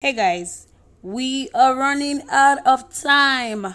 Hey guys, we are running out of time.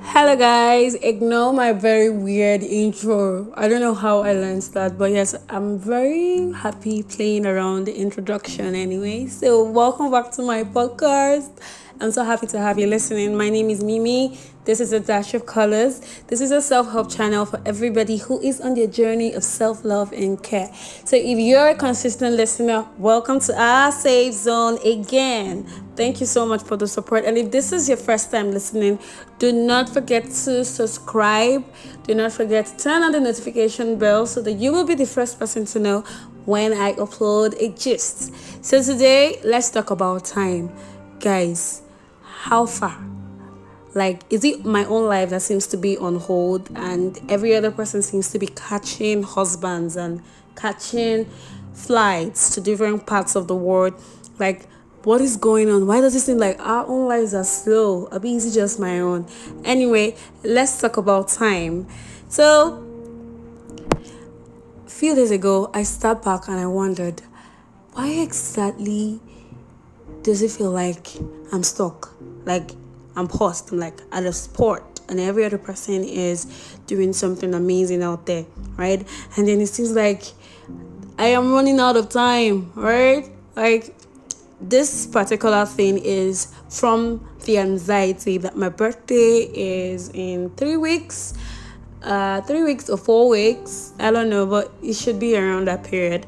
Hello guys, ignore my very weird intro. I don't know how I learned that, but yes, I'm very happy playing around the introduction anyway. So, welcome back to my podcast. I'm so happy to have you listening. My name is Mimi. This is a dash of colors. This is a self-help channel for everybody who is on their journey of self-love and care. So if you're a consistent listener, welcome to our safe zone again. Thank you so much for the support. And if this is your first time listening, do not forget to subscribe. Do not forget to turn on the notification bell so that you will be the first person to know when I upload a gist. So today, let's talk about time. Guys, how far? Like, is it my own life that seems to be on hold and every other person seems to be catching husbands and catching flights to different parts of the world? Like, what is going on? Why does it seem like our own lives are slow? Or is it just my own? Anyway, let's talk about time. So, a few days ago, I stepped back and I wondered, why exactly does it feel like I'm stuck? Like I'm paused. I'm like at a sport and every other person is doing something amazing out there, right? And then it seems like I am running out of time, right? Like this particular thing is from the anxiety that my birthday is in 3 weeks. 3 weeks or 4 weeks, I don't know, but it should be around that period.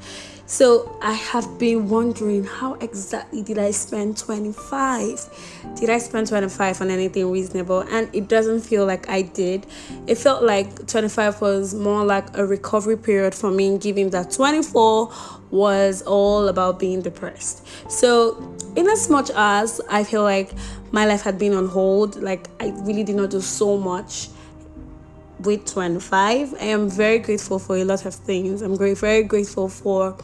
So I have been wondering, how exactly did I spend 25? Did I spend 25 on anything reasonable? And it doesn't feel like I did. It felt like 25 was more like a recovery period for me, given that 24 was all about being depressed. So in as much as I feel like my life had been on hold, like I really did not do so much with 25. I am very grateful for a lot of things. Very grateful for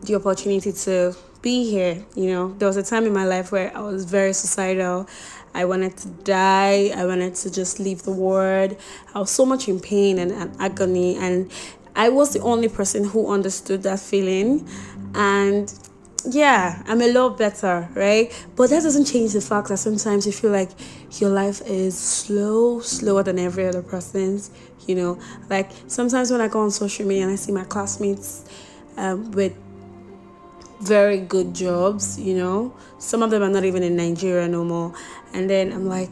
the opportunity to be here. There was a time in my life where I was very suicidal. I wanted to die. I wanted to just leave the world. I was so much in pain and agony, and I was the only person who understood that feeling. And yeah, I'm a lot better, right? But that doesn't change the fact that sometimes you feel like your life is slower than every other person's. Like sometimes when I go on social media and I see my classmates with very good jobs. Some of them are not even in Nigeria no more. And then I'm like,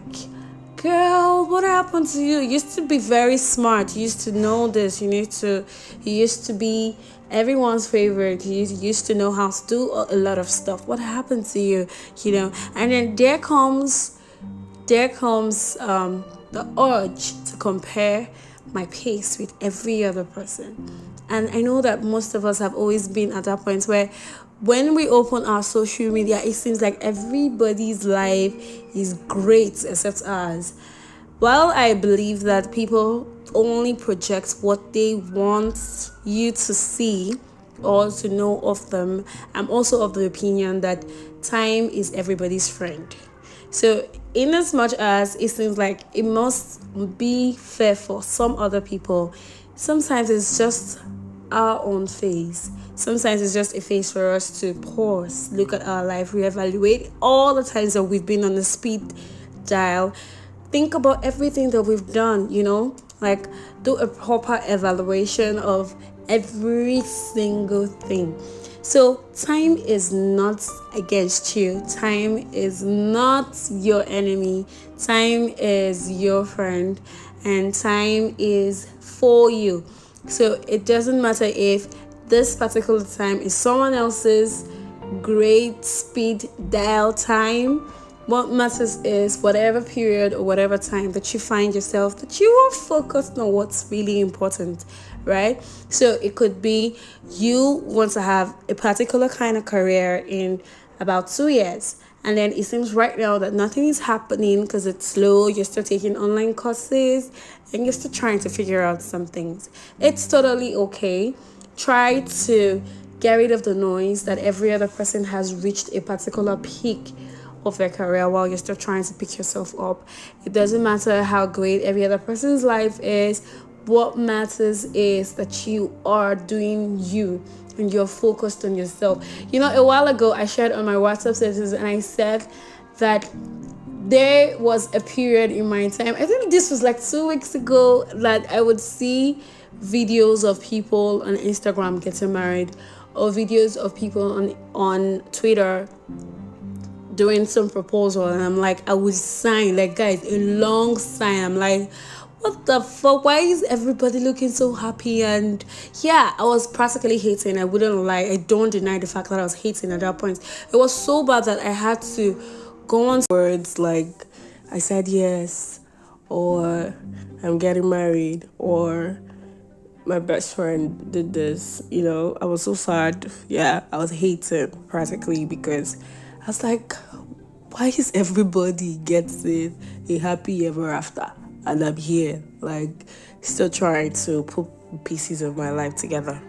girl, what happened to you? You used to be very smart. You used to know this. You used to be everyone's favorite. You used to know how to do a lot of stuff. What happened to you? And then there comes the urge to compare my pace with every other person. And I know that most of us have always been at that point where when we open our social media, it seems like everybody's life is great except ours. While I believe that people only project what they want you to see or to know of them, I'm also of the opinion that time is everybody's friend. So, in as much as it seems like it must be fair for some other people, sometimes it's just our own phase. Sometimes it's just a phase for us to pause, look at our life, reevaluate all the times that we've been on the speed dial. Think about everything that we've done, like do a proper evaluation of every single thing. So, time is not against you. Time is not your enemy. Time is your friend. And time is for you. So, it doesn't matter if this particular time is someone else's great speed dial time. What matters is whatever period or whatever time that you find yourself, that you are focused on what's really important, right? So it could be you want to have a particular kind of career in about 2 years. And then it seems right now that nothing is happening because it's slow. You're still taking online courses and you're still trying to figure out some things. It's totally okay. Try to get rid of the noise that every other person has reached a particular peak of their career while you're still trying to pick yourself up. It doesn't matter how great every other person's life is. What matters is that you are doing you and you're focused on yourself. A while ago I shared on my WhatsApp status and I said that there was a period in my time, I think this was like 2 weeks ago, that I would see videos of people on Instagram getting married, or videos of people on Twitter doing some proposal, and I'm like, I would sign, like, guys, a long sign. I'm like, what the fuck, why is everybody looking so happy? And yeah, I was practically hating. I wouldn't lie, I don't deny the fact that I was hating at that point. It was so bad that I had to go on words like, I said yes, or I'm getting married, or my best friend did this. I was so sad. Yeah, I was hating practically, because I was like, why is everybody getting a happy ever after? And I'm here, like, still trying to put pieces of my life together.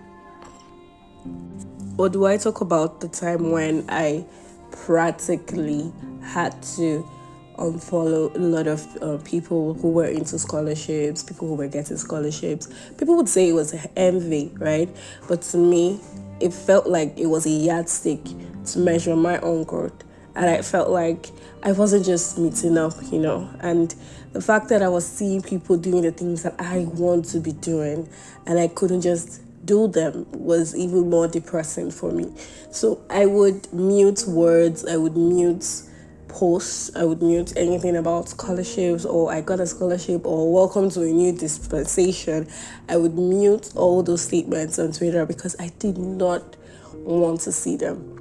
Or do I talk about the time when I practically had to unfollow a lot of people who were into scholarships, people who were getting scholarships? People would say it was envy, right? But to me, it felt like it was a yardstick to measure my own growth. And I felt like I wasn't just meeting up, and the fact that I was seeing people doing the things that I want to be doing and I couldn't just do them was even more depressing for me. So I would mute words, I would mute posts, I would mute anything about scholarships, or I got a scholarship, or welcome to a new dispensation. I would mute all those statements on Twitter because I did not want to see them.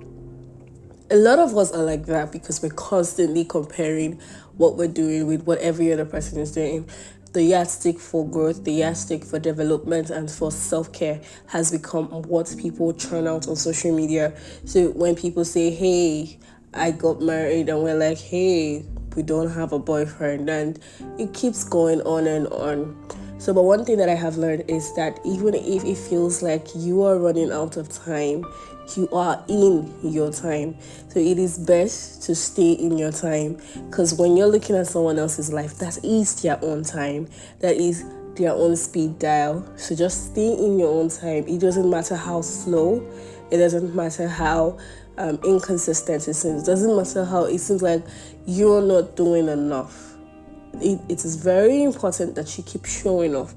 A lot of us are like that because we're constantly comparing what we're doing with what every other person is doing. The yardstick for growth, the yardstick for development and for self-care has become what people churn out on social media. So when people say, hey, I got married, and we're like, hey, we don't have a boyfriend, and it keeps going on and on. So, but one thing that I have learned is that even if it feels like you are running out of time, you are in your time. So it is best to stay in your time, because when you're looking at someone else's life, that is their own time, that is their own speed dial. So just stay in your own time. It doesn't matter how slow, it doesn't matter how inconsistent it seems, it doesn't matter how it seems like you're not doing enough. It is very important that you keep showing up.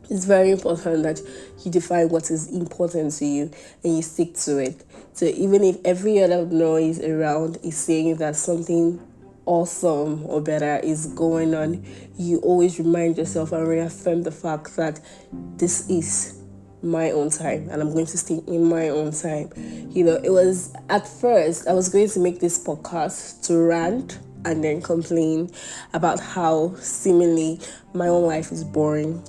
It's very important that you define what is important to you and you stick to it. So even if every other noise around is saying that something awesome or better is going on, you always remind yourself and reaffirm the fact that this is my own time and I'm going to stay in my own time. It was, at first, I was going to make this podcast to rant and then complain about how seemingly my own life is boring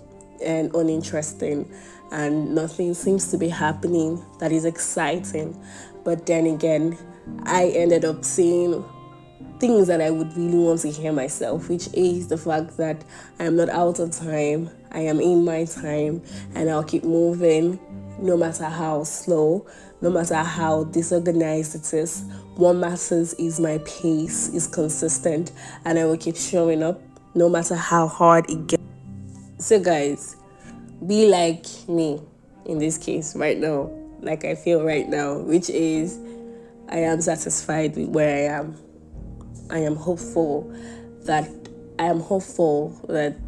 and uninteresting and nothing seems to be happening that is exciting. But then again, I ended up saying things that I would really want to hear myself, which is the fact that I am not out of time, I am in my time, and I'll keep moving no matter how slow, no matter how disorganized it is. What matters is my pace is consistent, and I will keep showing up no matter how hard it gets. So guys, be like me in this case right now, like I feel right now, which is I am satisfied with where I am. I am hopeful that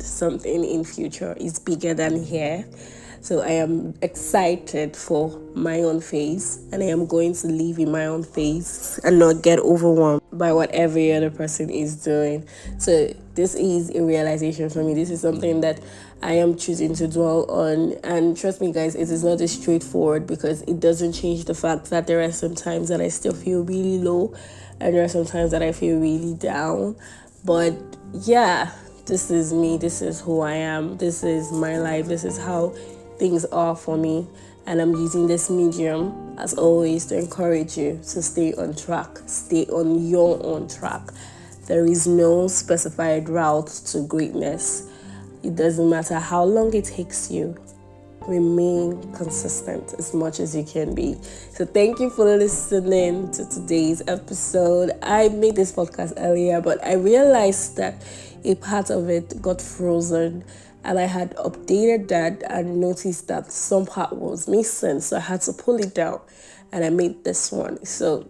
something in future is bigger than here. So I am excited for my own phase, and I am going to live in my own phase and not get overwhelmed by what every other person is doing. So this is a realization for me. This is something that I am choosing to dwell on. And trust me, guys, it is not as straightforward, because it doesn't change the fact that there are some times that I still feel really low, and there are some times that I feel really down. But yeah, this is me. This is who I am. This is my life. This is how things are for me, and I'm using this medium as always to encourage you to stay on track, stay on your own track. There is no specified route to greatness. It doesn't matter how long it takes you, remain consistent as much as you can be. So thank you for listening to today's episode. I made this podcast earlier, but I realized that a part of it got frozen, and I had updated that and noticed that some part was missing, so I had to pull it down and I made this one. So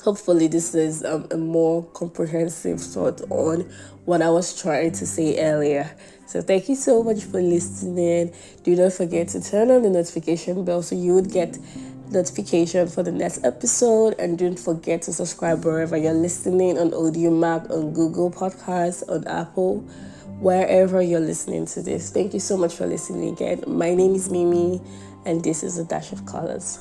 hopefully this is a more comprehensive thought on what I was trying to say earlier. So thank you so much for listening. Do not forget to turn on the notification bell so you would get notification for the next episode, and don't forget to subscribe wherever you're listening, on Audiomack, on Google Podcasts, on Apple, wherever you're listening to this. Thank you so much for listening again. My name is Mimi, and this is A Dash of Colors.